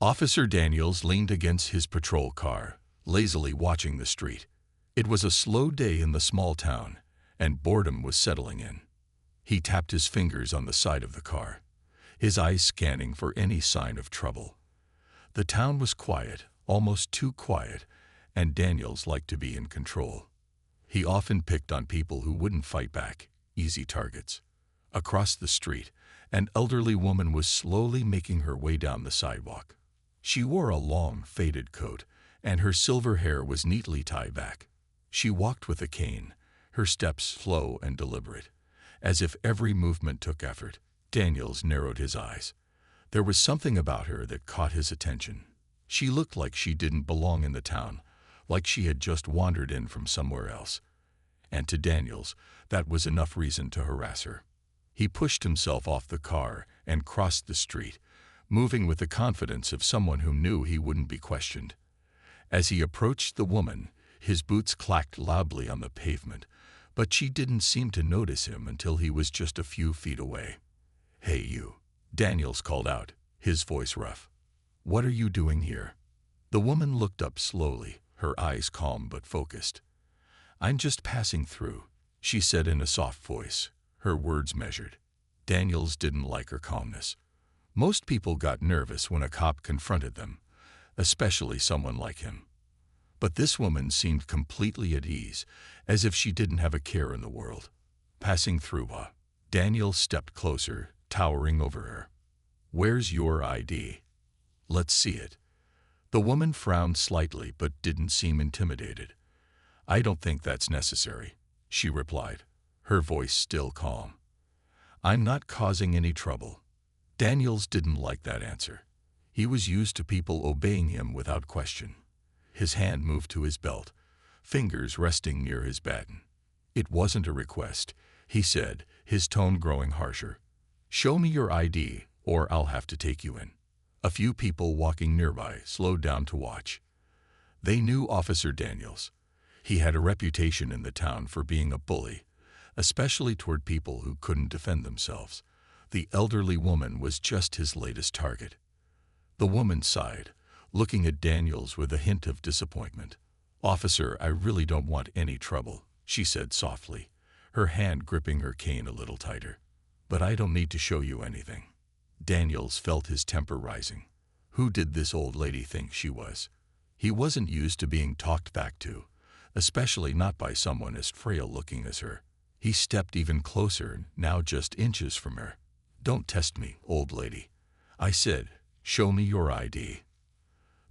Officer Daniels leaned against his patrol car, lazily watching the street. It was a slow day in the small town, and boredom was settling in. He tapped his fingers on the side of the car, his eyes scanning for any sign of trouble. The town was quiet, almost too quiet, and Daniels liked to be in control. He often picked on people who wouldn't fight back, easy targets. Across the street, an elderly woman was slowly making her way down the sidewalk. She wore a long, faded coat, and her silver hair was neatly tied back. She walked with a cane, her steps slow and deliberate, as if every movement took effort. Daniels narrowed his eyes. There was something about her that caught his attention. She looked like she didn't belong in the town, like she had just wandered in from somewhere else. And to Daniels, that was enough reason to harass her. He pushed himself off the car and crossed the street, moving with the confidence of someone who knew he wouldn't be questioned. As he approached the woman, his boots clacked loudly on the pavement, but she didn't seem to notice him until he was just a few feet away. "Hey you," Daniels called out, his voice rough. "What are you doing here?" The woman looked up slowly, her eyes calm but focused. "I'm just passing through," she said in a soft voice, her words measured. Daniels didn't like her calmness. Most people got nervous when a cop confronted them, especially someone like him. But this woman seemed completely at ease, as if she didn't have a care in the world. Passing through, Daniel stepped closer, towering over her. "Where's your ID? Let's see it." The woman frowned slightly but didn't seem intimidated. "I don't think that's necessary," she replied, her voice still calm. "I'm not causing any trouble." Daniels didn't like that answer. He was used to people obeying him without question. His hand moved to his belt, fingers resting near his baton. "It wasn't a request," he said, his tone growing harsher. "Show me your ID, or I'll have to take you in." A few people walking nearby slowed down to watch. They knew Officer Daniels. He had a reputation in the town for being a bully, especially toward people who couldn't defend themselves. The elderly woman was just his latest target. The woman sighed, looking at Daniels with a hint of disappointment. "Officer, I really don't want any trouble," she said softly, her hand gripping her cane a little tighter. "But I don't need to show you anything." Daniels felt his temper rising. Who did this old lady think she was? He wasn't used to being talked back to, especially not by someone as frail-looking as her. He stepped even closer, now just inches from her. "Don't test me, old lady. I said, show me your ID."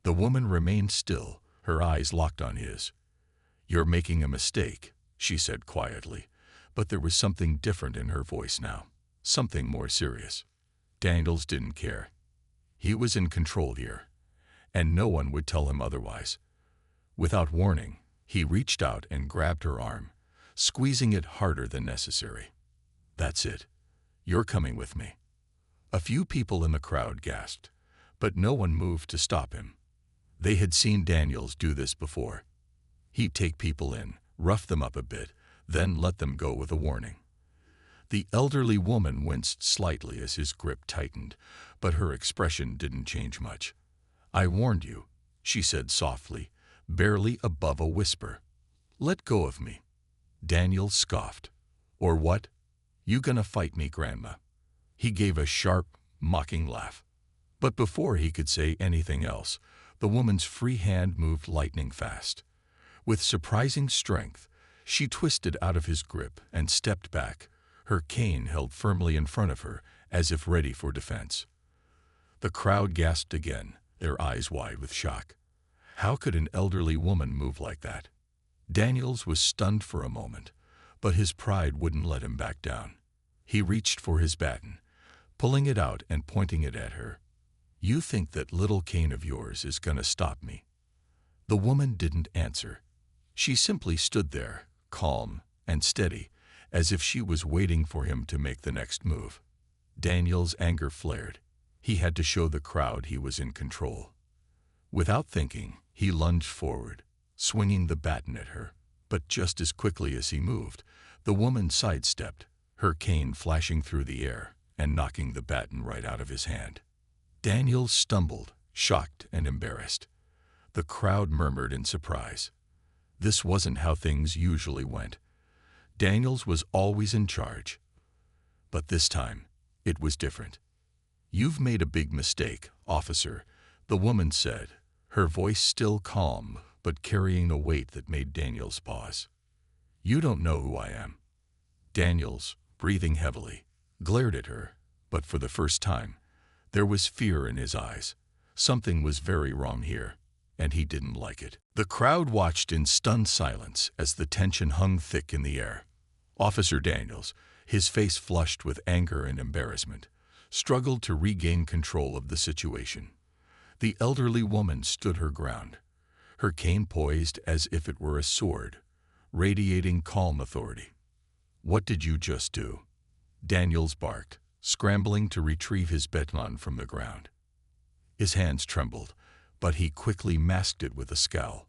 The woman remained still, her eyes locked on his. "You're making a mistake," she said quietly, but there was something different in her voice now, something more serious. Daniels didn't care. He was in control here, and no one would tell him otherwise. Without warning, he reached out and grabbed her arm, squeezing it harder than necessary. "That's it. You're coming with me." A few people in the crowd gasped, but no one moved to stop him. They had seen Daniels do this before. He'd take people in, rough them up a bit, then let them go with a warning. The elderly woman winced slightly as his grip tightened, but her expression didn't change much. "I warned you," she said softly, barely above a whisper. "Let go of me." Daniel scoffed. "Or what? You gonna fight me, Grandma?" He gave a sharp, mocking laugh. But before he could say anything else, the woman's free hand moved lightning fast. With surprising strength, she twisted out of his grip and stepped back, her cane held firmly in front of her, as if ready for defense. The crowd gasped again, their eyes wide with shock. How could an elderly woman move like that? Daniels was stunned for a moment, but his pride wouldn't let him back down. He reached for his baton, pulling it out and pointing it at her. "You think that little cane of yours is gonna stop me?" The woman didn't answer. She simply stood there, calm and steady, as if she was waiting for him to make the next move. Daniel's anger flared. He had to show the crowd he was in control. Without thinking, he lunged forward, swinging the baton at her. But just as quickly as he moved, the woman sidestepped, her cane flashing through the air and knocking the baton right out of his hand. Daniel stumbled, shocked and embarrassed. The crowd murmured in surprise. This wasn't how things usually went. Daniels was always in charge. But this time, it was different. "You've made a big mistake, officer," the woman said, her voice still calm but carrying a weight that made Daniels pause. "You don't know who I am." Daniels, breathing heavily, glared at her, but for the first time, there was fear in his eyes. Something was very wrong here, and he didn't like it. The crowd watched in stunned silence as the tension hung thick in the air. Officer Daniels, his face flushed with anger and embarrassment, struggled to regain control of the situation. The elderly woman stood her ground, her cane poised as if it were a sword, radiating calm authority. "What did you just do?" Daniels barked, scrambling to retrieve his baton from the ground. His hands trembled, but he quickly masked it with a scowl.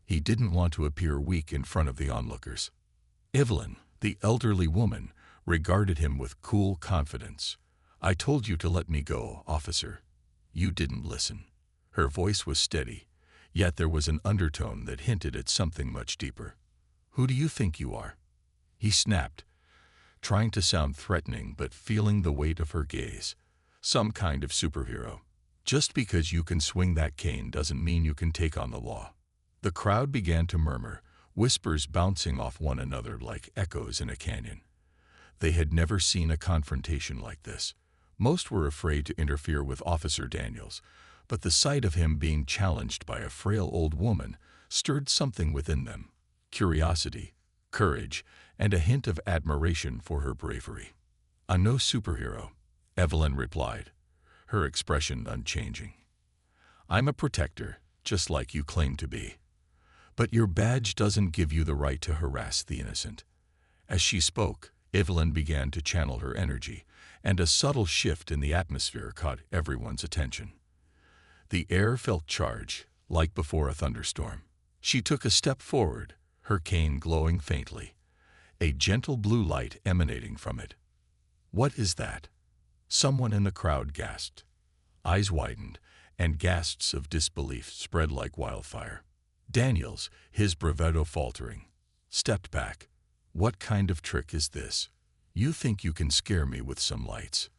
He didn't want to appear weak in front of the onlookers. Evelyn, the elderly woman, regarded him with cool confidence. "I told you to let me go, officer. You didn't listen." Her voice was steady, yet there was an undertone that hinted at something much deeper. "Who do you think you are?" he snapped, trying to sound threatening but feeling the weight of her gaze. "Some kind of superhero. Just because you can swing that cane doesn't mean you can take on the law." The crowd began to murmur, whispers bouncing off one another like echoes in a canyon. They had never seen a confrontation like this. Most were afraid to interfere with Officer Daniels, but the sight of him being challenged by a frail old woman stirred something within them: curiosity, courage, and a hint of admiration for her bravery. "I'm no superhero," Evelyn replied, her expression unchanging. "I'm a protector, just like you claim to be. But your badge doesn't give you the right to harass the innocent." As she spoke, Evelyn began to channel her energy, and a subtle shift in the atmosphere caught everyone's attention. The air felt charged, like before a thunderstorm. She took a step forward, her cane glowing faintly, a gentle blue light emanating from it. "What is that?" Someone in the crowd gasped. Eyes widened, and gasps of disbelief spread like wildfire. Daniels, his bravado faltering, stepped back. "What kind of trick is this? You think you can scare me with some lights?"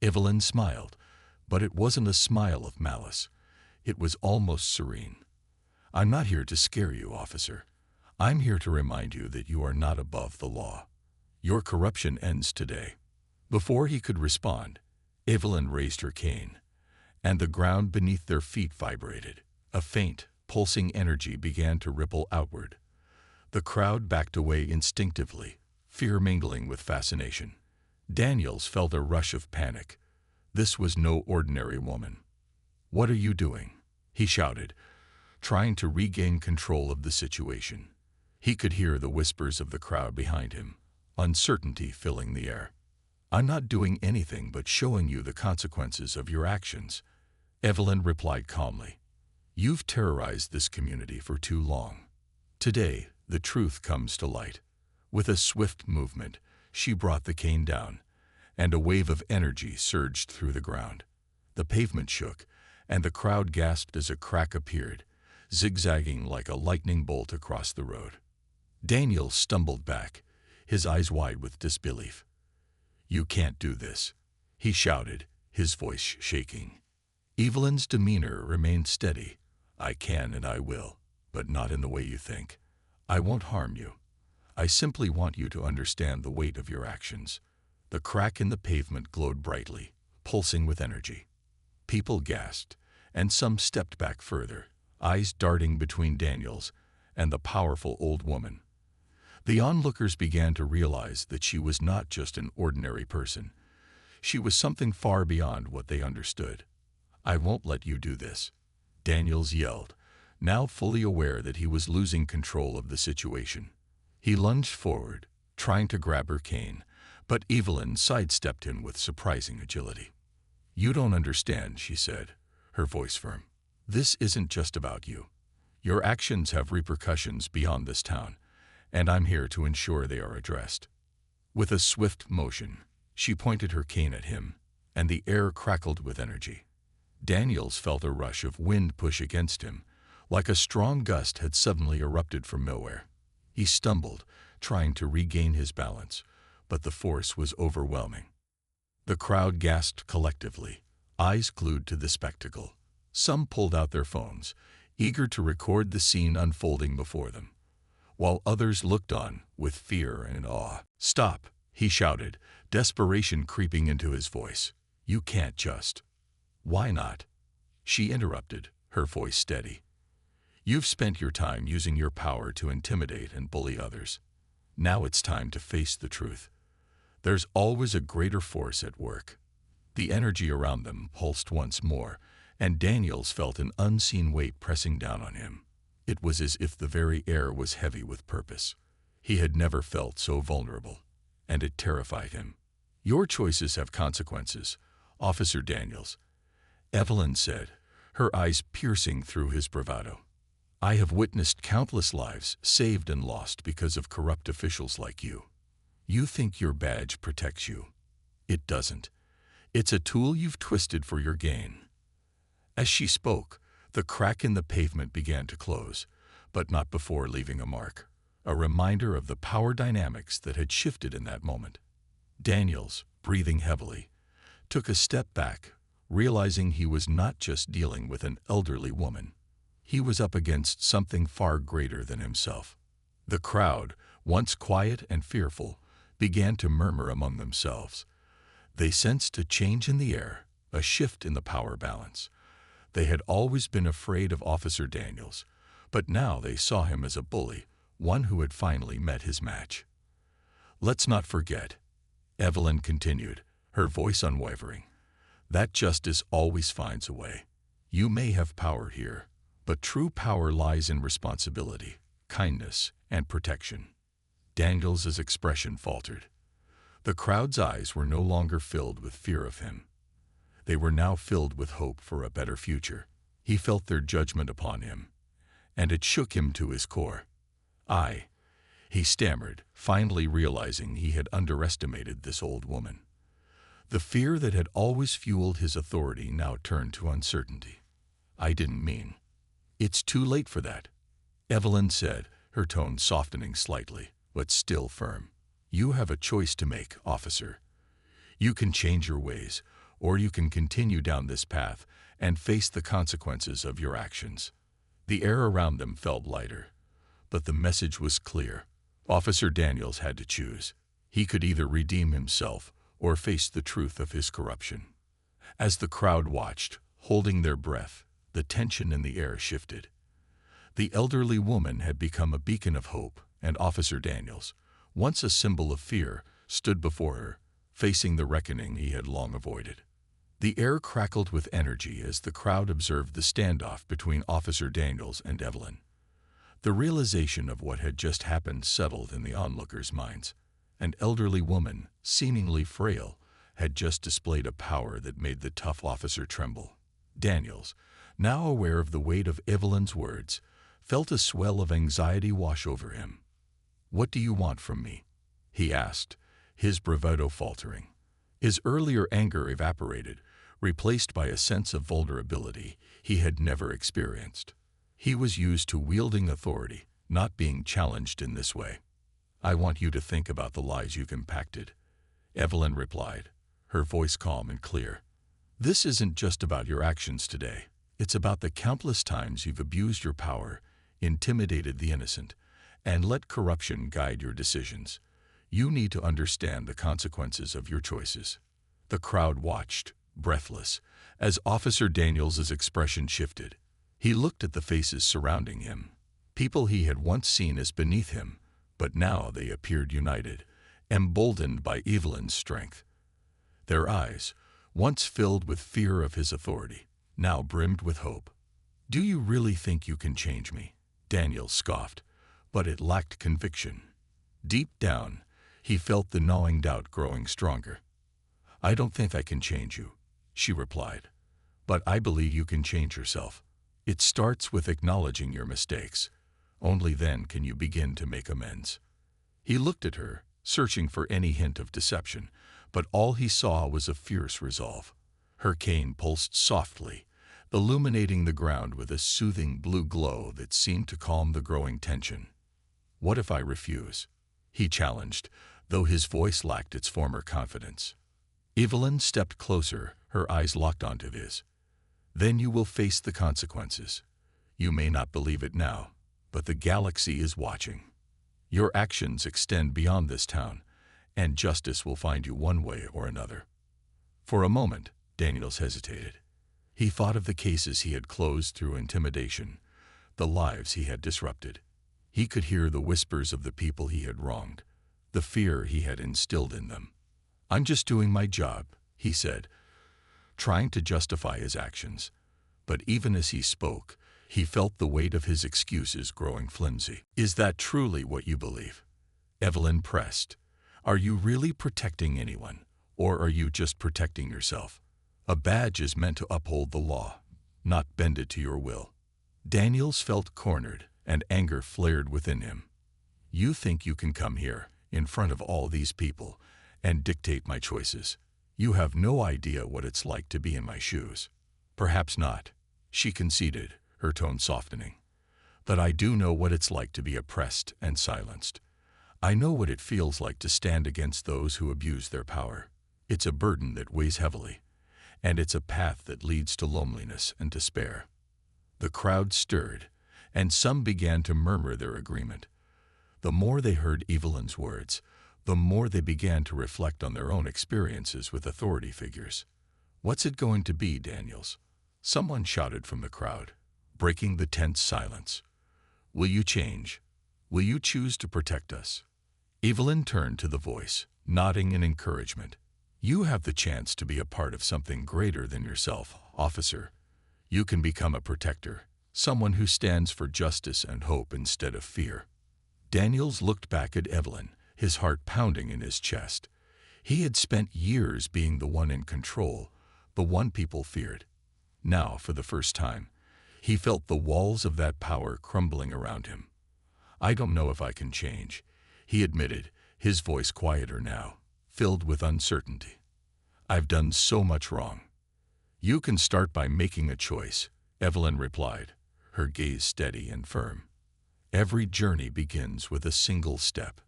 Evelyn smiled, but it wasn't a smile of malice. It was almost serene. "I'm not here to scare you, officer. I'm here to remind you that you are not above the law. Your corruption ends today." Before he could respond, Evelyn raised her cane, and the ground beneath their feet vibrated. A faint, pulsing energy began to ripple outward. The crowd backed away instinctively, fear mingling with fascination. Daniels felt a rush of panic. This was no ordinary woman. "What are you doing?" he shouted, trying to regain control of the situation. He could hear the whispers of the crowd behind him, uncertainty filling the air. "I'm not doing anything but showing you the consequences of your actions," Evelyn replied calmly. "You've terrorized this community for too long. Today, the truth comes to light." With a swift movement, she brought the cane down, and a wave of energy surged through the ground. The pavement shook, and the crowd gasped as a crack appeared, zigzagging like a lightning bolt across the road. Daniel stumbled back, his eyes wide with disbelief. "You can't do this," he shouted, his voice shaking. Evelyn's demeanor remained steady. "I can and I will, but not in the way you think. I won't harm you. I simply want you to understand the weight of your actions." The crack in the pavement glowed brightly, pulsing with energy. People gasped, and some stepped back further, eyes darting between Daniels and the powerful old woman. The onlookers began to realize that she was not just an ordinary person. She was something far beyond what they understood. "I won't let you do this," Daniels yelled, now fully aware that he was losing control of the situation. He lunged forward, trying to grab her cane, but Evelyn sidestepped him with surprising agility. "You don't understand," she said, her voice firm. "This isn't just about you. Your actions have repercussions beyond this town, and I'm here to ensure they are addressed." With a swift motion, she pointed her cane at him, and the air crackled with energy. Daniels felt a rush of wind push against him, like a strong gust had suddenly erupted from nowhere. He stumbled, trying to regain his balance, but the force was overwhelming. The crowd gasped collectively, eyes glued to the spectacle. Some pulled out their phones, eager to record the scene unfolding before them, while others looked on with fear and awe. "Stop," he shouted, desperation creeping into his voice. "You can't just." "Why not?" she interrupted, her voice steady. "You've spent your time using your power to intimidate and bully others. Now it's time to face the truth. There's always a greater force at work." The energy around them pulsed once more, and Daniels felt an unseen weight pressing down on him. It was as if the very air was heavy with purpose. He had never felt so vulnerable, and it terrified him. "Your choices have consequences, Officer Daniels," Evelyn said, her eyes piercing through his bravado. "I have witnessed countless lives saved and lost because of corrupt officials like you. You think your badge protects you. It doesn't. It's a tool you've twisted for your gain." As she spoke, the crack in the pavement began to close, but not before leaving a mark, a reminder of the power dynamics that had shifted in that moment. Daniels, breathing heavily, took a step back, realizing he was not just dealing with an elderly woman. He was up against something far greater than himself. The crowd, once quiet and fearful, began to murmur among themselves. They sensed a change in the air, a shift in the power balance. They had always been afraid of Officer Daniels, but now they saw him as a bully, one who had finally met his match. "Let's not forget," Evelyn continued, her voice unwavering, "that justice always finds a way. You may have power here, but true power lies in responsibility, kindness, and protection." Daniels' expression faltered. The crowd's eyes were no longer filled with fear of him. They were now filled with hope for a better future. He felt their judgment upon him, and it shook him to his core. He stammered, finally realizing he had underestimated this old woman. The fear that had always fueled his authority now turned to uncertainty. "I didn't mean." "It's too late for that," Evelyn said, her tone softening slightly, but still firm. "You have a choice to make, officer. You can change your ways, or you can continue down this path and face the consequences of your actions." The air around them felt lighter, but the message was clear. Officer Daniels had to choose. He could either redeem himself or face the truth of his corruption. As the crowd watched, holding their breath, the tension in the air shifted. The elderly woman had become a beacon of hope, and Officer Daniels, once a symbol of fear, stood before her, facing the reckoning he had long avoided. The air crackled with energy as the crowd observed the standoff between Officer Daniels and Evelyn. The realization of what had just happened settled in the onlookers' minds. An elderly woman, seemingly frail, had just displayed a power that made the tough officer tremble. Daniels, now aware of the weight of Evelyn's words, felt a swell of anxiety wash over him. "What do you want from me?" he asked, his bravado faltering. His earlier anger evaporated, replaced by a sense of vulnerability he had never experienced. He was used to wielding authority, not being challenged in this way. "I want you to think about the lives you've impacted," Evelyn replied, her voice calm and clear. "This isn't just about your actions today. It's about the countless times you've abused your power, intimidated the innocent, and let corruption guide your decisions. You need to understand the consequences of your choices." The crowd watched, breathless, as Officer Daniels' expression shifted. He looked at the faces surrounding him, people he had once seen as beneath him, but now they appeared united, emboldened by Evelyn's strength. Their eyes, once filled with fear of his authority, now brimmed with hope. "Do you really think you can change me?" Daniel scoffed, but it lacked conviction. Deep down, he felt the gnawing doubt growing stronger. "I don't think I can change you," she replied, "but I believe you can change yourself. It starts with acknowledging your mistakes. Only then can you begin to make amends." He looked at her, searching for any hint of deception, but all he saw was a fierce resolve. Her cane pulsed softly, illuminating the ground with a soothing blue glow that seemed to calm the growing tension. "What if I refuse?" he challenged, though his voice lacked its former confidence. Evelyn stepped closer, her eyes locked onto his. "Then you will face the consequences. You may not believe it now, but the galaxy is watching. Your actions extend beyond this town, and justice will find you one way or another." For a moment, Daniels hesitated. He thought of the cases he had closed through intimidation, the lives he had disrupted. He could hear the whispers of the people he had wronged, the fear he had instilled in them. "I'm just doing my job," he said, trying to justify his actions. But even as he spoke, he felt the weight of his excuses growing flimsy. "Is that truly what you believe?" Evelyn pressed. "Are you really protecting anyone, or are you just protecting yourself? A badge is meant to uphold the law, not bend it to your will." Daniels felt cornered, and anger flared within him. "You think you can come here, in front of all these people, and dictate my choices? You have no idea what it's like to be in my shoes." "Perhaps not," she conceded, her tone softening. "But I do know what it's like to be oppressed and silenced. I know what it feels like to stand against those who abuse their power. It's a burden that weighs heavily, and it's a path that leads to loneliness and despair." The crowd stirred, and some began to murmur their agreement. The more they heard Evelyn's words, the more they began to reflect on their own experiences with authority figures. "What's it going to be, Daniels?" someone shouted from the crowd, breaking the tense silence. "Will you change? Will you choose to protect us?" Evelyn turned to the voice, nodding in encouragement. "You have the chance to be a part of something greater than yourself, officer. You can become a protector, someone who stands for justice and hope instead of fear." Daniels looked back at Evelyn, his heart pounding in his chest. He had spent years being the one in control, the one people feared. Now, for the first time, he felt the walls of that power crumbling around him. "I don't know if I can change," he admitted, his voice quieter now, filled with uncertainty. "I've done so much wrong." "You can start by making a choice," Evelyn replied, her gaze steady and firm. "Every journey begins with a single step.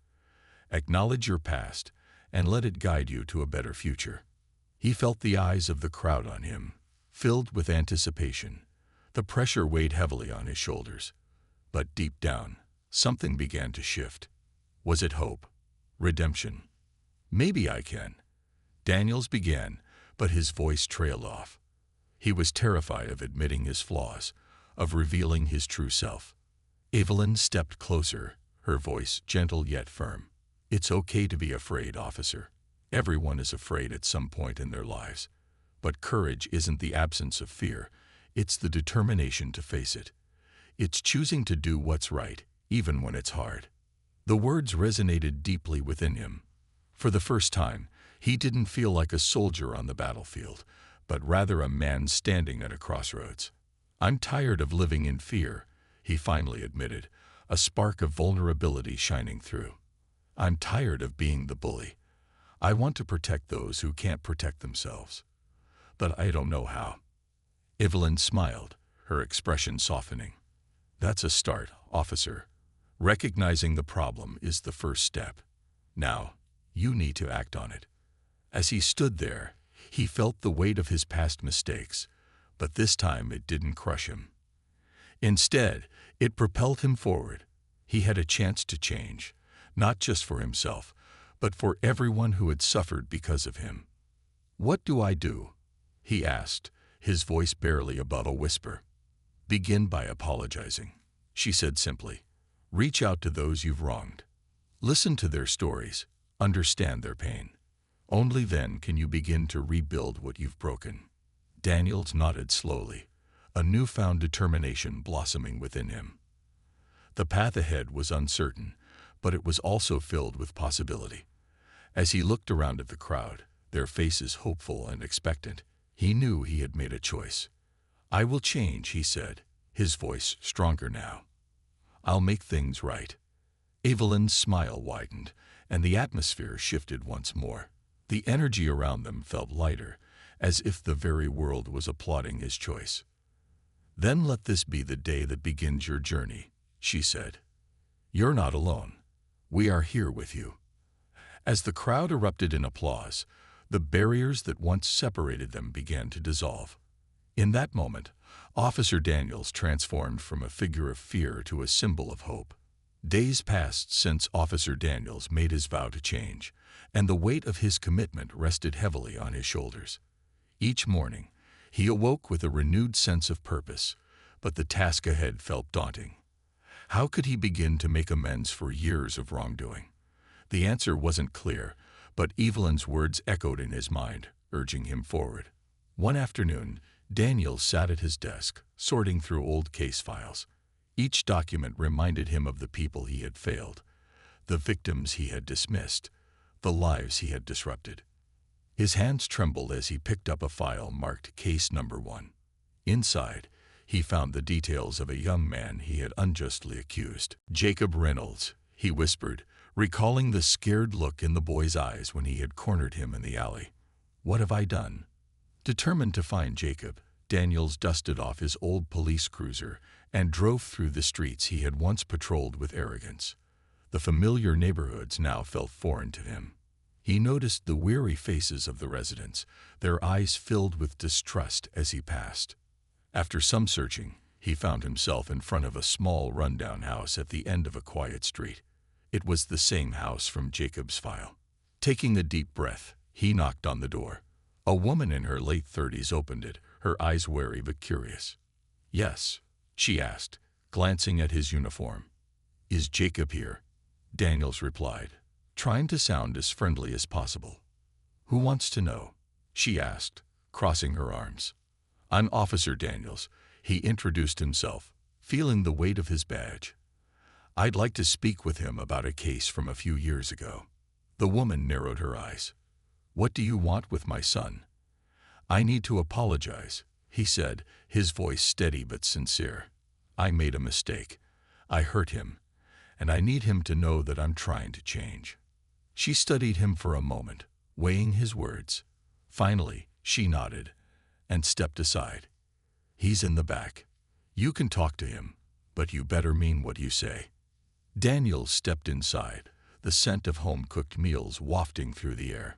Acknowledge your past and let it guide you to a better future." He felt the eyes of the crowd on him, filled with anticipation. The pressure weighed heavily on his shoulders. But deep down, something began to shift. Was it hope? Redemption? "Maybe I can," Daniels began, but his voice trailed off. He was terrified of admitting his flaws, of revealing his true self. Evelyn stepped closer, her voice gentle yet firm. "It's okay to be afraid, officer. Everyone is afraid at some point in their lives. But courage isn't the absence of fear, it's the determination to face it. It's choosing to do what's right, even when it's hard." The words resonated deeply within him. For the first time, he didn't feel like a soldier on the battlefield, but rather a man standing at a crossroads. "I'm tired of living in fear," he finally admitted, a spark of vulnerability shining through. "I'm tired of being the bully. I want to protect those who can't protect themselves. But I don't know how." Evelyn smiled, her expression softening. "That's a start, officer. Recognizing the problem is the first step. Now, you need to act on it." As he stood there, he felt the weight of his past mistakes, but this time it didn't crush him. Instead, it propelled him forward. He had a chance to change, not just for himself, but for everyone who had suffered because of him. "What do I do?" he asked, his voice barely above a whisper. "Begin by apologizing," she said simply. "Reach out to those you've wronged. Listen to their stories, understand their pain. Only then can you begin to rebuild what you've broken." Daniels nodded slowly, a newfound determination blossoming within him. The path ahead was uncertain, but it was also filled with possibility. As he looked around at the crowd, their faces hopeful and expectant, he knew he had made a choice. "I will change," he said, his voice stronger now. "I'll make things right." Evelyn's smile widened, and the atmosphere shifted once more. The energy around them felt lighter, as if the very world was applauding his choice. Then let this be the day that begins your journey, she said. You're not alone. We are here with you. As the crowd erupted in applause, the barriers that once separated them began to dissolve. In that moment, Officer Daniels transformed from a figure of fear to a symbol of hope. Days passed since Officer Daniels made his vow to change, and the weight of his commitment rested heavily on his shoulders. Each morning, he awoke with a renewed sense of purpose, but the task ahead felt daunting. How could he begin to make amends for years of wrongdoing? The answer wasn't clear, but Evelyn's words echoed in his mind, urging him forward. One afternoon, Daniels sat at his desk, sorting through old case files. Each document reminded him of the people he had failed, the victims he had dismissed, the lives he had disrupted. His hands trembled as he picked up a file marked Case Number 1. Inside, he found the details of a young man he had unjustly accused. Jacob Reynolds, he whispered, recalling the scared look in the boy's eyes when he had cornered him in the alley. What have I done? Determined to find Jacob, Daniels dusted off his old police cruiser and drove through the streets he had once patrolled with arrogance. The familiar neighborhoods now felt foreign to him. He noticed the weary faces of the residents, their eyes filled with distrust as he passed. After some searching, he found himself in front of a small rundown house at the end of a quiet street. It was the same house from Jacob's file. Taking a deep breath, he knocked on the door. A woman in her late 30s opened it, her eyes wary but curious. Yes, she asked, glancing at his uniform. Is Jacob here? Daniels replied, trying to sound as friendly as possible. Who wants to know? She asked, crossing her arms. I'm Officer Daniels, he introduced himself, feeling the weight of his badge. I'd like to speak with him about a case from a few years ago. The woman narrowed her eyes. What do you want with my son? I need to apologize, he said, his voice steady but sincere. I made a mistake. I hurt him, and I need him to know that I'm trying to change. She studied him for a moment, weighing his words. Finally, she nodded and stepped aside. He's in the back. You can talk to him, but you better mean what you say. Daniels stepped inside, the scent of home-cooked meals wafting through the air.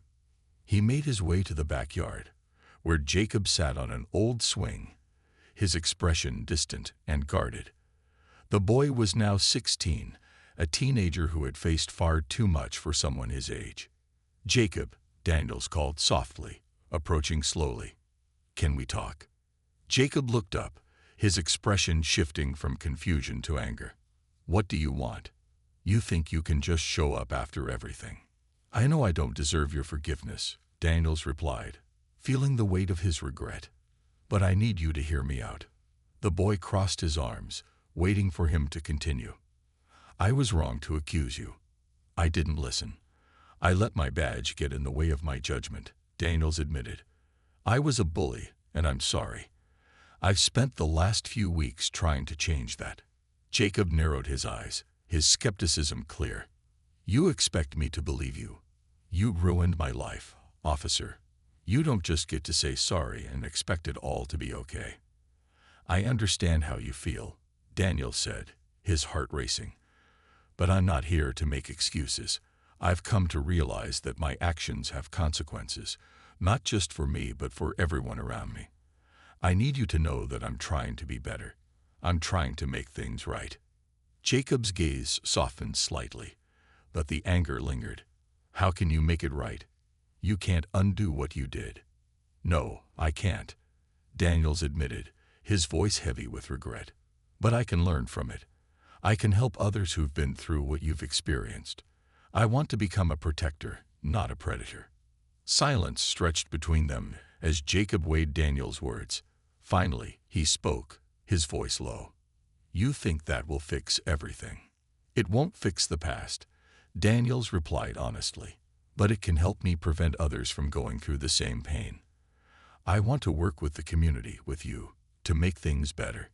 He made his way to the backyard, where Jacob sat on an old swing, his expression distant and guarded. The boy was now 16, a teenager who had faced far too much for someone his age. Jacob, Daniels called softly, approaching slowly. Can we talk? Jacob looked up, his expression shifting from confusion to anger. What do you want? You think you can just show up after everything. I know I don't deserve your forgiveness, Daniels replied, feeling the weight of his regret. But I need you to hear me out. The boy crossed his arms, waiting for him to continue. I was wrong to accuse you. I didn't listen. I let my badge get in the way of my judgment, Daniels admitted. I was a bully, and I'm sorry. I've spent the last few weeks trying to change that. Jacob narrowed his eyes, his skepticism clear. You expect me to believe you. You ruined my life, officer. You don't just get to say sorry and expect it all to be okay. I understand how you feel, Daniel said, his heart racing. But I'm not here to make excuses. I've come to realize that my actions have consequences, not just for me but for everyone around me. I need you to know that I'm trying to be better. I'm trying to make things right. Jacob's gaze softened slightly, but the anger lingered. How can you make it right? You can't undo what you did. No, I can't, Daniels admitted, his voice heavy with regret. But I can learn from it. I can help others who've been through what you've experienced. I want to become a protector, not a predator. Silence stretched between them as Jacob weighed Daniel's words. Finally, he spoke, his voice low. You think that will fix everything. It won't fix the past, Daniels replied honestly, but it can help me prevent others from going through the same pain. I want to work with the community, with you, to make things better.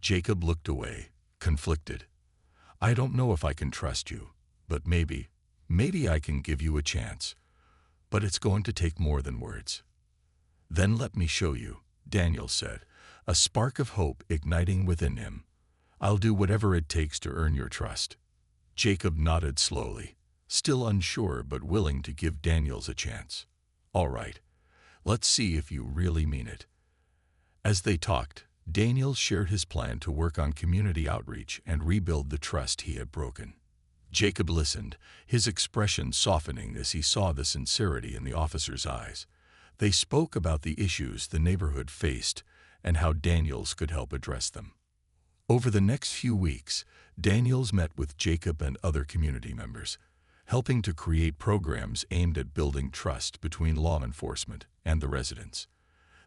Jacob looked away, conflicted. I don't know if I can trust you, but maybe I can give you a chance. But it's going to take more than words. Then let me show you, Daniel said, a spark of hope igniting within him. "I'll do whatever it takes to earn your trust." Jacob nodded slowly, still unsure but willing to give Daniels a chance. "All right, let's see if you really mean it." As they talked, Daniels shared his plan to work on community outreach and rebuild the trust he had broken. Jacob listened, his expression softening as he saw the sincerity in the officer's eyes. They spoke about the issues the neighborhood faced and how Daniels could help address them. Over the next few weeks, Daniels met with Jacob and other community members, helping to create programs aimed at building trust between law enforcement and the residents.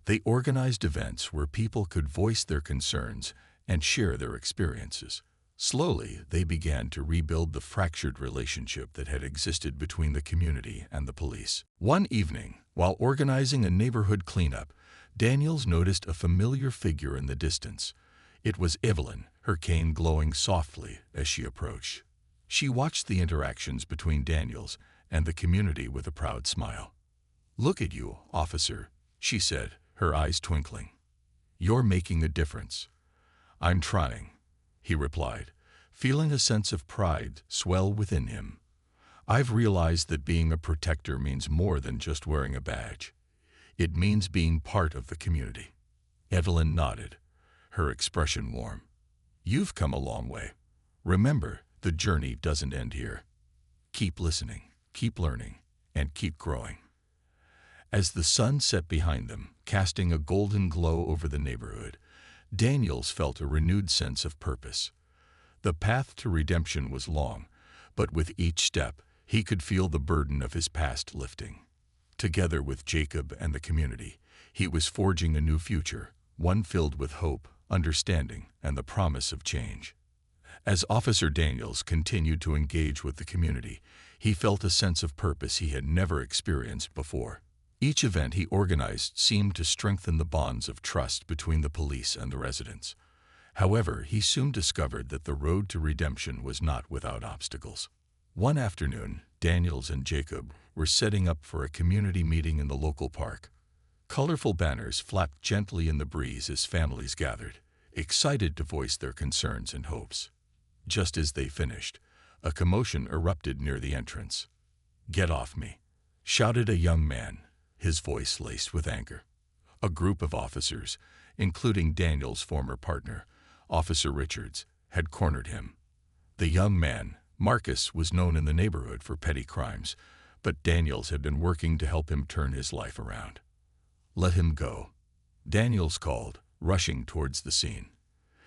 They organized events where people could voice their concerns and share their experiences. Slowly, they began to rebuild the fractured relationship that had existed between the community and the police. One evening, while organizing a neighborhood cleanup, Daniels noticed a familiar figure in the distance. It was Evelyn, her cane glowing softly as she approached. She watched the interactions between Daniels and the community with a proud smile. "Look at you, officer," she said, her eyes twinkling. "You're making a difference." "I'm trying," he replied, feeling a sense of pride swell within him. "I've realized that being a protector means more than just wearing a badge. It means being part of the community." Evelyn nodded, her expression warm. "You've come a long way. Remember, the journey doesn't end here. Keep listening, keep learning, and keep growing." As the sun set behind them, casting a golden glow over the neighborhood, Daniels felt a renewed sense of purpose. The path to redemption was long, but with each step, he could feel the burden of his past lifting. Together with Jacob and the community, he was forging a new future, one filled with hope, understanding, and the promise of change. As Officer Daniels continued to engage with the community, he felt a sense of purpose he had never experienced before. Each event he organized seemed to strengthen the bonds of trust between the police and the residents. However, he soon discovered that the road to redemption was not without obstacles. One afternoon, Daniels and Jacob were setting up for a community meeting in the local park. Colorful banners flapped gently in the breeze as families gathered, excited to voice their concerns and hopes. Just as they finished, a commotion erupted near the entrance. "Get off me," shouted a young man, his voice laced with anger. A group of officers, including Daniel's former partner, Officer Richards, had cornered him. The young man, Marcus, was known in the neighborhood for petty crimes, but Daniels had been working to help him turn his life around. "Let him go," Daniels called, rushing towards the scene.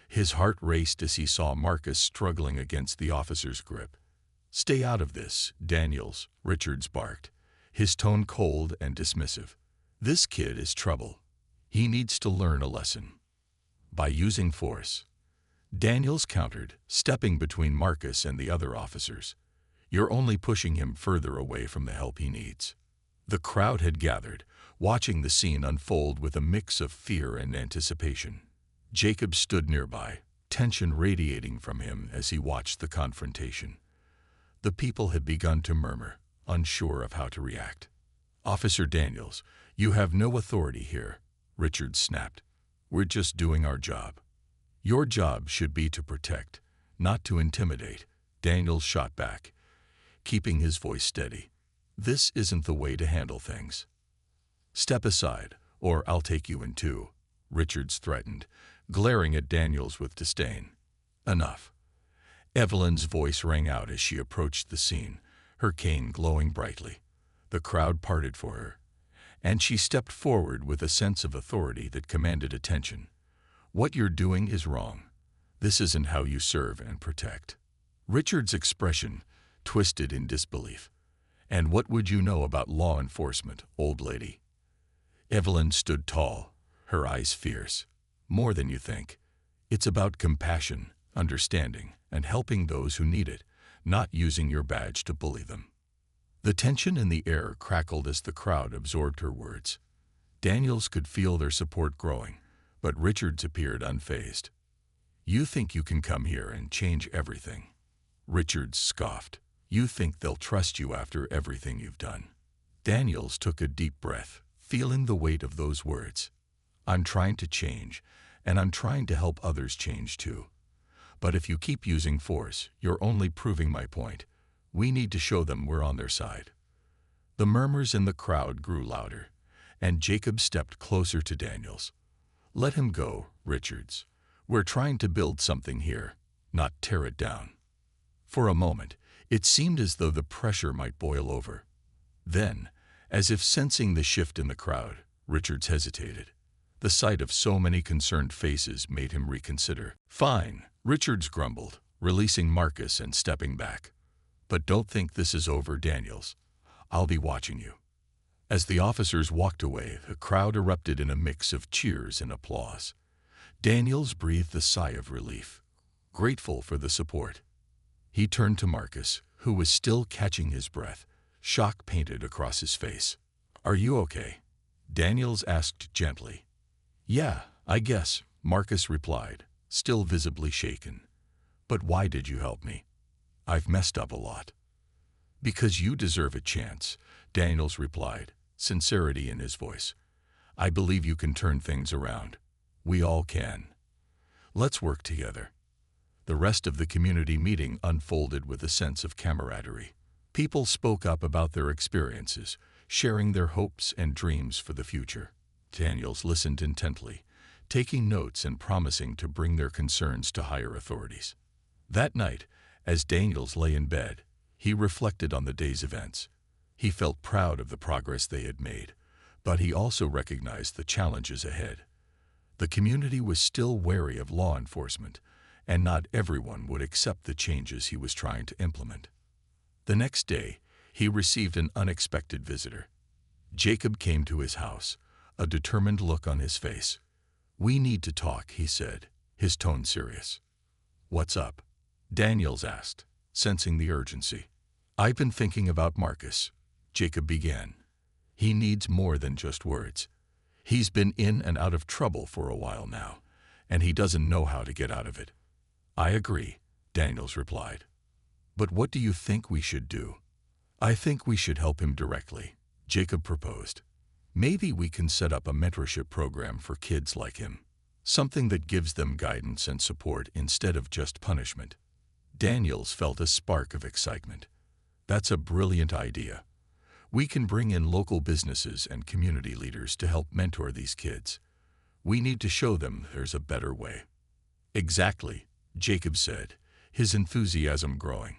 His heart raced as he saw Marcus struggling against the officer's grip. "Stay out of this, Daniels," Richards barked, his tone cold and dismissive. "This kid is trouble. He needs to learn a lesson." By using force, Daniels countered, stepping between Marcus and the other officers. "You're only pushing him further away from the help he needs." The crowd had gathered, watching the scene unfold with a mix of fear and anticipation. Jacob stood nearby, tension radiating from him as he watched the confrontation. The people had begun to murmur, unsure of how to react. "Officer Daniels, you have no authority here," Richards snapped. "We're just doing our job." "Your job should be to protect, not to intimidate," Daniels shot back, keeping his voice steady. "This isn't the way to handle things." "Step aside, or I'll take you in too," Richards threatened, glaring at Daniels with disdain. "Enough." Evelyn's voice rang out as she approached the scene, her cane glowing brightly. The crowd parted for her, and she stepped forward with a sense of authority that commanded attention. "What you're doing is wrong. This isn't how you serve and protect." Richard's expression twisted in disbelief. "And what would you know about law enforcement, old lady?" Evelyn stood tall, her eyes fierce. "More than you think. It's about compassion, understanding, and helping those who need it, not using your badge to bully them." The tension in the air crackled as the crowd absorbed her words. Daniels could feel their support growing, but Richards appeared unfazed. "You think you can come here and change everything?" Richards scoffed. "You think they'll trust you after everything you've done?" Daniels took a deep breath, feeling the weight of those words. "I'm trying to change, and I'm trying to help others change too. But if you keep using force, you're only proving my point. We need to show them we're on their side." The murmurs in the crowd grew louder, and Jacob stepped closer to Daniels. "Let him go, Richards. We're trying to build something here, not tear it down." For a moment, it seemed as though the pressure might boil over. Then, as if sensing the shift in the crowd, Richards hesitated. The sight of so many concerned faces made him reconsider. "Fine," Richards grumbled, releasing Marcus and stepping back. "But don't think this is over, Daniels. I'll be watching you." As the officers walked away, the crowd erupted in a mix of cheers and applause. Daniels breathed a sigh of relief, grateful for the support. He turned to Marcus, who was still catching his breath, shock painted across his face. "Are you okay?" Daniels asked gently. "Yeah, I guess," Marcus replied, still visibly shaken. "But why did you help me? I've messed up a lot." "Because you deserve a chance," Daniels replied, sincerity in his voice. "I believe you can turn things around. We all can. Let's work together." The rest of the community meeting unfolded with a sense of camaraderie. People spoke up about their experiences, sharing their hopes and dreams for the future. Daniels listened intently, taking notes and promising to bring their concerns to higher authorities. That night, as Daniels lay in bed, he reflected on the day's events. He felt proud of the progress they had made, but he also recognized the challenges ahead. The community was still wary of law enforcement, and not everyone would accept the changes he was trying to implement. The next day, he received an unexpected visitor. Jacob came to his house, a determined look on his face. "We need to talk," he said, his tone serious. "What's up?" Daniels asked, sensing the urgency. "I've been thinking about Marcus," Jacob began. "He needs more than just words. He's been in and out of trouble for a while now, and he doesn't know how to get out of it." "I agree," Daniels replied. "But what do you think we should do?" "I think we should help him directly," Jacob proposed. "Maybe we can set up a mentorship program for kids like him, something that gives them guidance and support instead of just punishment." Daniels felt a spark of excitement. "That's a brilliant idea. We can bring in local businesses and community leaders to help mentor these kids. We need to show them there's a better way." "Exactly," Jacob said, his enthusiasm growing.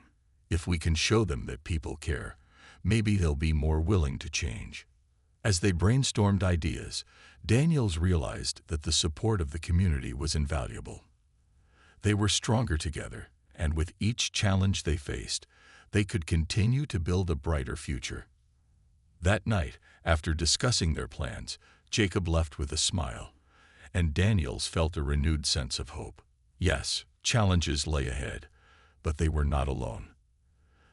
"If we can show them that people care, maybe they'll be more willing to change." As they brainstormed ideas, Daniels realized that the support of the community was invaluable. They were stronger together, and with each challenge they faced, they could continue to build a brighter future. That night, after discussing their plans, Jacob left with a smile, and Daniels felt a renewed sense of hope. Yes, challenges lay ahead, but they were not alone.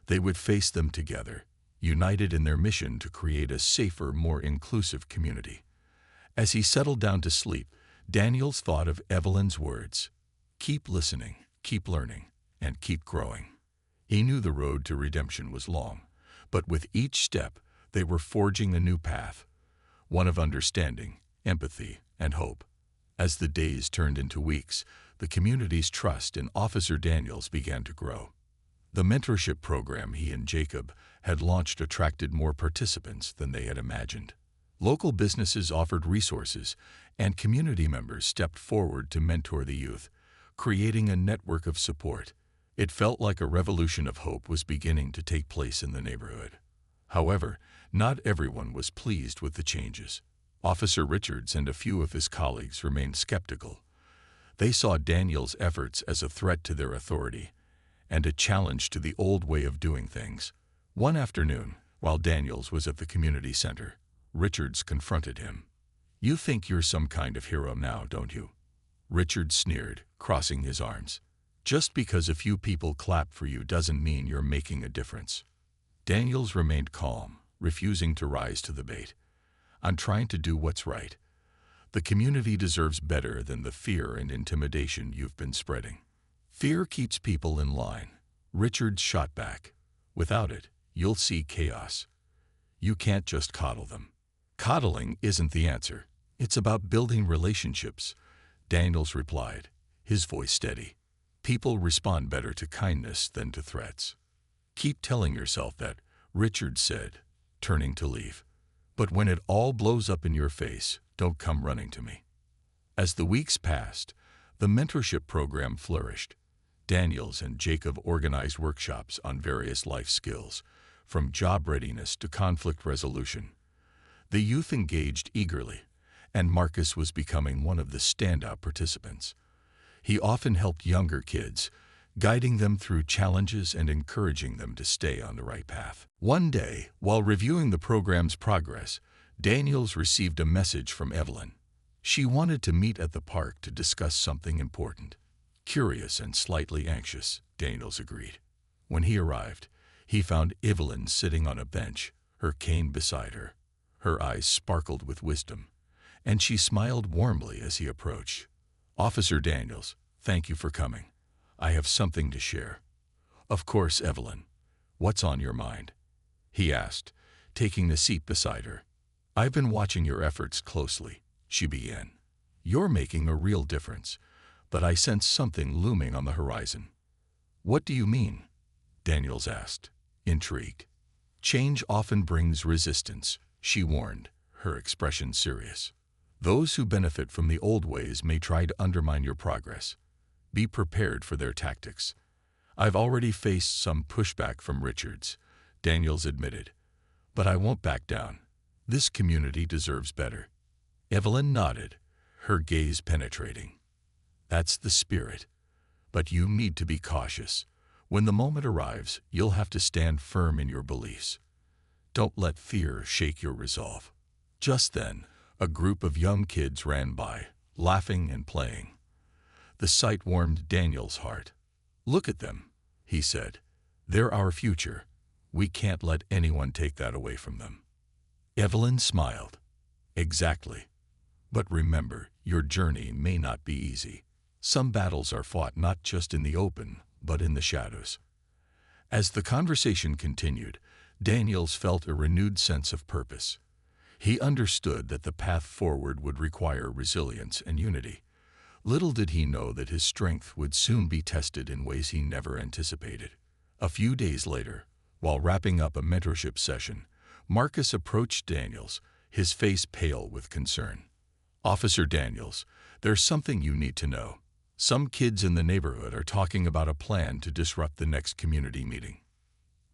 They would face them together, united in their mission to create a safer, more inclusive community. As he settled down to sleep, Daniels thought of Evelyn's words, "Keep listening, keep learning, and keep growing." He knew the road to redemption was long, but with each step, they were forging a new path, one of understanding, empathy, and hope. As the days turned into weeks, the community's trust in Officer Daniels began to grow. The mentorship program he and Jacob had launched attracted more participants than they had imagined. Local businesses offered resources, and community members stepped forward to mentor the youth, creating a network of support. It felt like a revolution of hope was beginning to take place in the neighborhood. However, not everyone was pleased with the changes. Officer Richards and a few of his colleagues remained skeptical. They saw Daniels' efforts as a threat to their authority and a challenge to the old way of doing things. One afternoon, while Daniels was at the community center, Richards confronted him. "You think you're some kind of hero now, don't you?" Richards sneered, crossing his arms. "Just because a few people clap for you doesn't mean you're making a difference." Daniels remained calm, refusing to rise to the bait. "I'm trying to do what's right. The community deserves better than the fear and intimidation you've been spreading." "Fear keeps people in line," Richards shot back. "Without it, you'll see chaos. You can't just coddle them." "Coddling isn't the answer. It's about building relationships," Daniels replied, his voice steady. People respond better to kindness than to threats. Keep telling yourself that, Richard said, turning to leave. But when it all blows up in your face, don't come running to me. As the weeks passed, the mentorship program flourished. Daniels and Jacob organized workshops on various life skills, from job readiness to conflict resolution. The youth engaged eagerly, and Marcus was becoming one of the standout participants. He often helped younger kids, guiding them through challenges and encouraging them to stay on the right path. One day, while reviewing the program's progress, Daniels received a message from Evelyn. She wanted to meet at the park to discuss something important. Curious and slightly anxious, Daniels agreed. When he arrived, he found Evelyn sitting on a bench, her cane beside her. Her eyes sparkled with wisdom, and she smiled warmly as he approached. Officer Daniels, thank you for coming. I have something to share. Of course, Evelyn. What's on your mind? He asked, taking the seat beside her. I've been watching your efforts closely, she began. You're making a real difference, but I sense something looming on the horizon. What do you mean? Daniels asked, intrigued. Change often brings resistance, she warned, her expression serious. Those who benefit from the old ways may try to undermine your progress. Be prepared for their tactics. I've already faced some pushback from Richards, Daniels admitted. But I won't back down. This community deserves better. Evelyn nodded, her gaze penetrating. That's the spirit. But you need to be cautious. When the moment arrives, you'll have to stand firm in your beliefs. Don't let fear shake your resolve. Just then, a group of young kids ran by, laughing and playing. The sight warmed Daniel's heart. Look at them, he said. They're our future. We can't let anyone take that away from them. Evelyn smiled. Exactly. But remember, your journey may not be easy. Some battles are fought not just in the open, but in the shadows. As the conversation continued, Daniels felt a renewed sense of purpose. He understood that the path forward would require resilience and unity. Little did he know that his strength would soon be tested in ways he never anticipated. A few days later, while wrapping up a mentorship session, Marcus approached Daniels, his face pale with concern. Officer Daniels, there's something you need to know. Some kids in the neighborhood are talking about a plan to disrupt the next community meeting.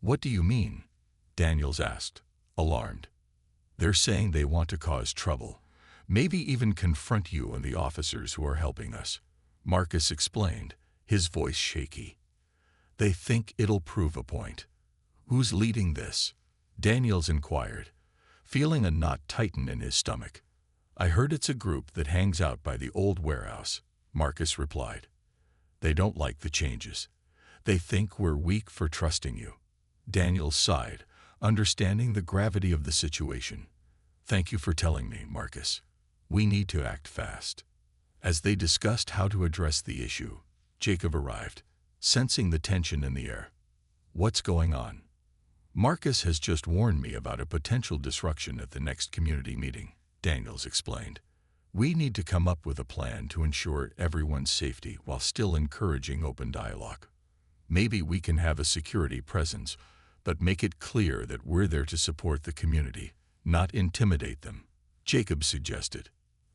What do you mean? Daniels asked, alarmed. They're saying they want to cause trouble, maybe even confront you and the officers who are helping us. Marcus explained, his voice shaky. They think it'll prove a point. Who's leading this? Daniels inquired, feeling a knot tighten in his stomach. I heard it's a group that hangs out by the old warehouse, Marcus replied. They don't like the changes. They think we're weak for trusting you. Daniels sighed, understanding the gravity of the situation. Thank you for telling me, Marcus. We need to act fast. As they discussed how to address the issue, Jacob arrived, sensing the tension in the air. What's going on? Marcus has just warned me about a potential disruption at the next community meeting, Daniels explained. We need to come up with a plan to ensure everyone's safety while still encouraging open dialogue. Maybe we can have a security presence, but make it clear that we're there to support the community, not intimidate them, Jacob suggested.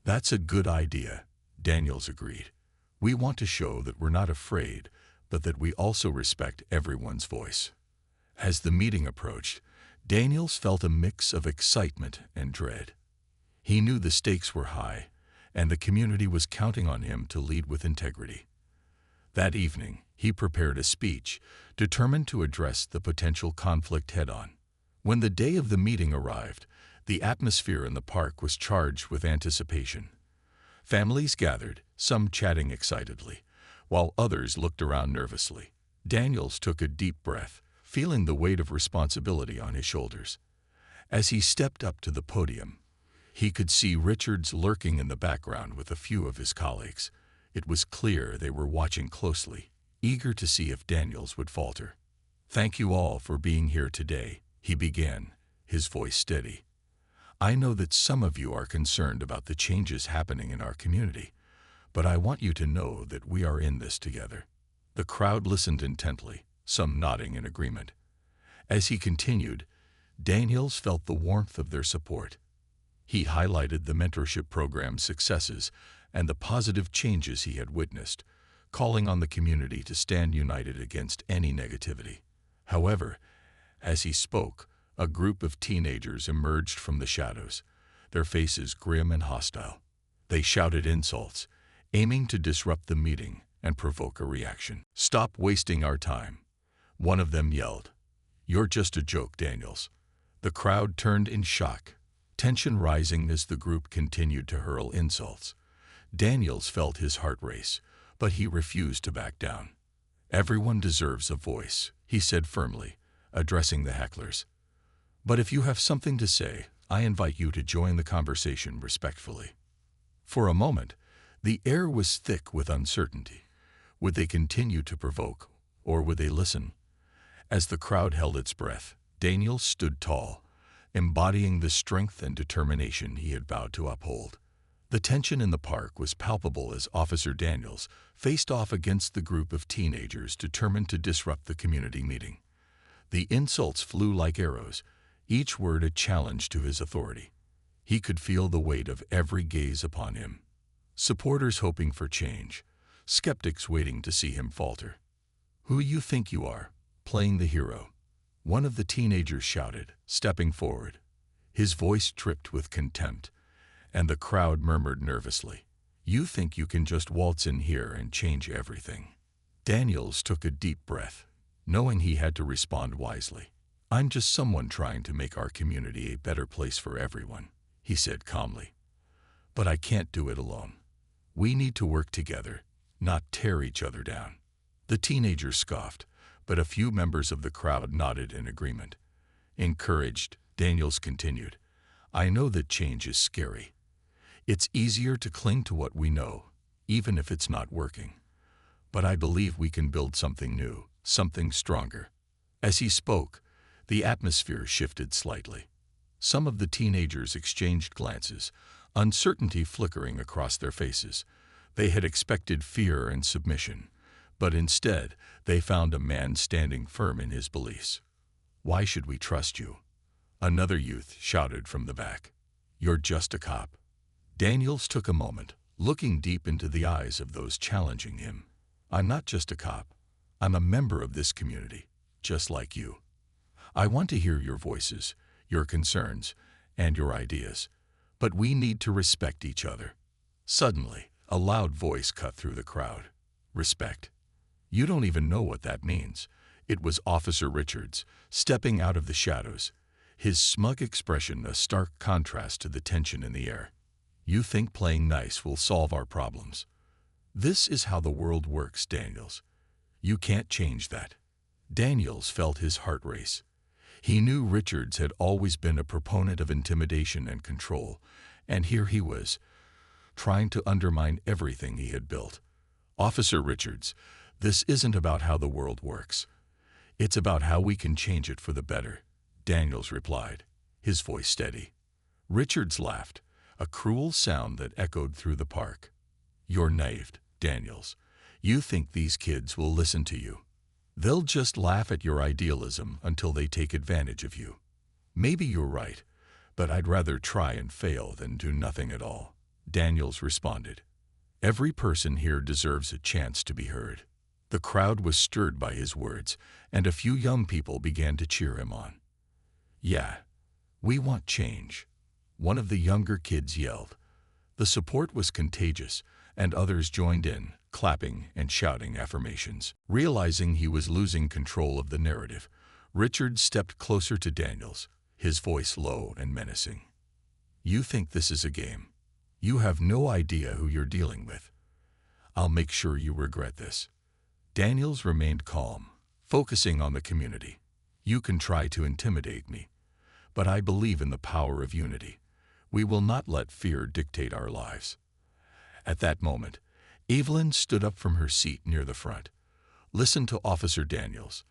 That's a good idea, Daniels agreed. We want to show that we're not afraid, but that we also respect everyone's voice. As the meeting approached, Daniels felt a mix of excitement and dread. He knew the stakes were high, and the community was counting on him to lead with integrity. That evening, he prepared a speech, determined to address the potential conflict head-on. When the day of the meeting arrived, the atmosphere in the park was charged with anticipation. Families gathered, some chatting excitedly, while others looked around nervously. Daniels took a deep breath, feeling the weight of responsibility on his shoulders. As he stepped up to the podium, he could see Richards lurking in the background with a few of his colleagues. It was clear they were watching closely, eager to see if Daniels would falter. Thank you all for being here today, he began, his voice steady. I know that some of you are concerned about the changes happening in our community, but I want you to know that we are in this together." The crowd listened intently, some nodding in agreement. As he continued, Daniels felt the warmth of their support. He highlighted the mentorship program's successes and the positive changes he had witnessed, calling on the community to stand united against any negativity. However, as he spoke, a group of teenagers emerged from the shadows, their faces grim and hostile. They shouted insults, aiming to disrupt the meeting and provoke a reaction. "Stop wasting our time," one of them yelled. "You're just a joke, Daniels." The crowd turned in shock, tension rising as the group continued to hurl insults. Daniels felt his heart race, but he refused to back down. "Everyone deserves a voice," he said firmly, addressing the hecklers. "But if you have something to say, I invite you to join the conversation respectfully." For a moment, the air was thick with uncertainty. Would they continue to provoke, or would they listen? As the crowd held its breath, Daniels stood tall, embodying the strength and determination he had vowed to uphold. The tension in the park was palpable as Officer Daniels faced off against the group of teenagers determined to disrupt the community meeting. The insults flew like arrows, each word a challenge to his authority. He could feel the weight of every gaze upon him. Supporters hoping for change, skeptics waiting to see him falter. "Who you think you are, playing the hero?" one of the teenagers shouted, stepping forward. His voice dripped with contempt, and the crowd murmured nervously. "You think you can just waltz in here and change everything." Daniels took a deep breath, knowing he had to respond wisely. "I'm just someone trying to make our community a better place for everyone," he said calmly. "But I can't do it alone. We need to work together, not tear each other down." The teenagers scoffed, but a few members of the crowd nodded in agreement. Encouraged, Daniels continued, "I know that change is scary. It's easier to cling to what we know, even if it's not working. But I believe we can build something new, something stronger." As he spoke, the atmosphere shifted slightly. Some of the teenagers exchanged glances, uncertainty flickering across their faces. They had expected fear and submission, but instead they found a man standing firm in his beliefs. "Why should we trust you?" another youth shouted from the back. "You're just a cop." Daniels took a moment, looking deep into the eyes of those challenging him. "I'm not just a cop. I'm a member of this community, just like you. I want to hear your voices, your concerns, and your ideas, but we need to respect each other." Suddenly, a loud voice cut through the crowd. "Respect? You don't even know what that means." It was Officer Richards, stepping out of the shadows, his smug expression a stark contrast to the tension in the air. "You think playing nice will solve our problems? This is how the world works, Daniels. You can't change that." Daniels felt his heart race. He knew Richards had always been a proponent of intimidation and control, and here he was, trying to undermine everything he had built. "Officer Richards, this isn't about how the world works. It's about how we can change it for the better," Daniels replied, his voice steady. Richards laughed, a cruel sound that echoed through the park. "You're naive, Daniels. You think these kids will listen to you. They'll just laugh at your idealism until they take advantage of you. Maybe you're right, but I'd rather try and fail than do nothing at all," Daniels responded. "Every person here deserves a chance to be heard." The crowd was stirred by his words, and a few young people began to cheer him on. "Yeah, we want change," one of the younger kids yelled. The support was contagious, and others joined in, clapping and shouting affirmations. Realizing he was losing control of the narrative, Richard stepped closer to Daniels, his voice low and menacing. "You think this is a game? You have no idea who you're dealing with. I'll make sure you regret this." Daniels remained calm, focusing on the community. "You can try to intimidate me, but I believe in the power of unity. We will not let fear dictate our lives." At that moment, Evelyn stood up from her seat near the front. "Listen to Officer Daniels.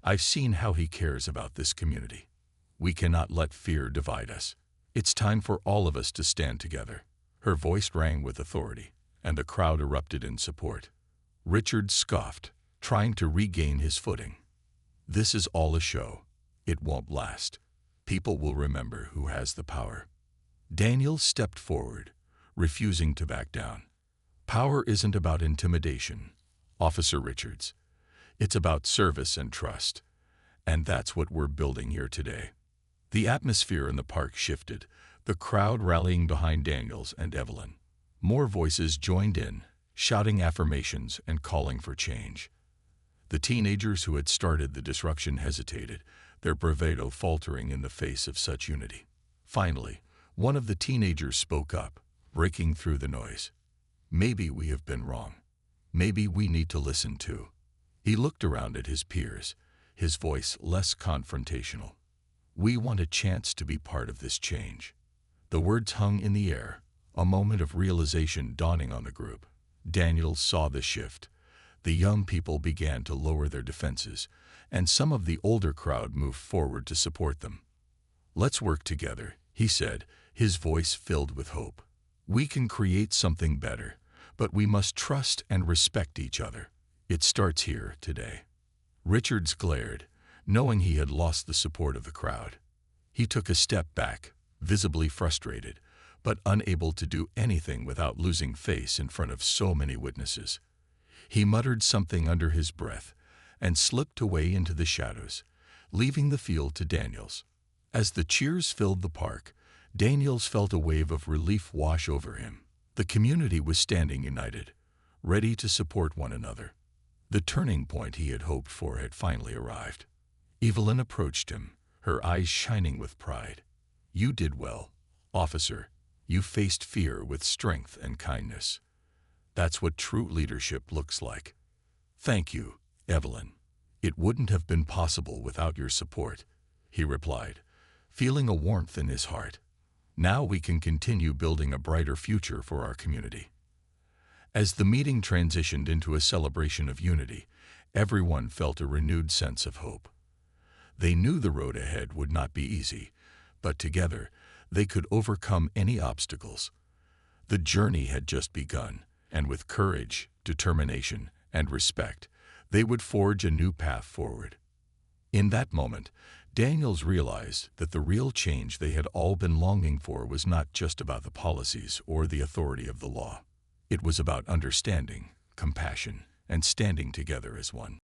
I've seen how he cares about this community. We cannot let fear divide us. It's time for all of us to stand together." Her voice rang with authority, and the crowd erupted in support. Richard scoffed, trying to regain his footing. This is all a show. It won't last. People will remember who has the power. Daniel stepped forward, refusing to back down. Power isn't about intimidation, Officer Richards. It's about service and trust. And that's what we're building here today. The atmosphere in the park shifted, the crowd rallying behind Daniels and Evelyn. More voices joined in, shouting affirmations and calling for change. The teenagers who had started the disruption hesitated, their bravado faltering in the face of such unity. Finally, one of the teenagers spoke up, breaking through the noise. Maybe we have been wrong. Maybe we need to listen too. He looked around at his peers, his voice less confrontational. We want a chance to be part of this change. The words hung in the air, a moment of realization dawning on the group. Daniel saw the shift. The young people began to lower their defenses, and some of the older crowd moved forward to support them. Let's work together, he said, his voice filled with hope. We can create something better, but we must trust and respect each other. It starts here today. Richards glared, knowing he had lost the support of the crowd. He took a step back, visibly frustrated, but unable to do anything without losing face in front of so many witnesses. He muttered something under his breath and slipped away into the shadows, leaving the field to Daniels. As the cheers filled the park, Daniels felt a wave of relief wash over him. The community was standing united, ready to support one another. The turning point he had hoped for had finally arrived. Evelyn approached him, her eyes shining with pride. You did well, officer. You faced fear with strength and kindness. That's what true leadership looks like. Thank you, Evelyn. It wouldn't have been possible without your support, he replied, feeling a warmth in his heart. Now we can continue building a brighter future for our community. As the meeting transitioned into a celebration of unity, everyone felt a renewed sense of hope. They knew the road ahead would not be easy, but together they could overcome any obstacles. The journey had just begun, and with courage, determination, and respect, they would forge a new path forward. In that moment, Daniels realized that the real change they had all been longing for was not just about the policies or the authority of the law. It was about understanding, compassion, and standing together as one.